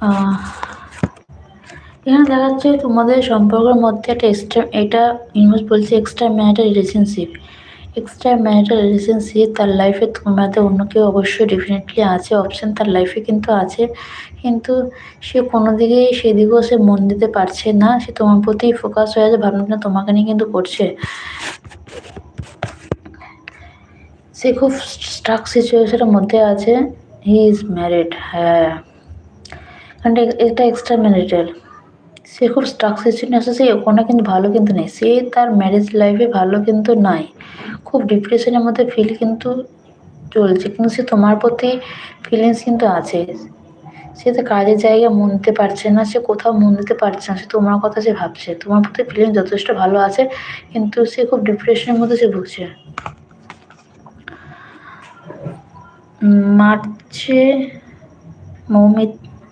আহ এখানে দেখা যাচ্ছে তোমাদের সম্পর্কের মধ্যে একটা এটা ইউনিভার্স বলছে extra marital relationship. Extra marital relationship তার লাইফে তোমাদের অন্য কেউ অবশ্যই ডেফিনেটলি আছে, অপশন তার লাইফে কিন্তু আছে, কিন্তু সে কোনো দিকেই সেদিকেও সে মন দিতে পারছে না, সে তোমার প্রতি ফোকাস হয়ে আছে, ভাবনা তোমাকে নিয়ে কিন্তু করছে। সে খুব স্টাক সিচুয়েশনের মধ্যে আছে। হি ইজ ম্যারিড, হ্যাঁ, কারণ এটা এক্সট্রা ম্যারিটাল। সে খুব স্টাক সিচুয়েশনে আছে, সে ওখানে কিন্তু ভালো কিন্তু নেই, সে তার ম্যারেজ লাইফে ভালো কিন্তু নাই, খুব ডিপ্রেশনের মধ্যে ফিল কিন্তু চলছে, কিন্তু সে তোমার প্রতি ফিলিংস কিন্তু আছে। সে তো কাজের জায়গায় মন দিতে পারছে না, সে কোথাও মন দিতে পারছে না, সে তোমার কথা সে ভাবছে, তোমার প্রতি ফিলিং যথেষ্ট ভালো আছে, কিন্তু সে খুব ডিপ্রেশনের মধ্যে সে ভুগছে। মার্চে মৌমিত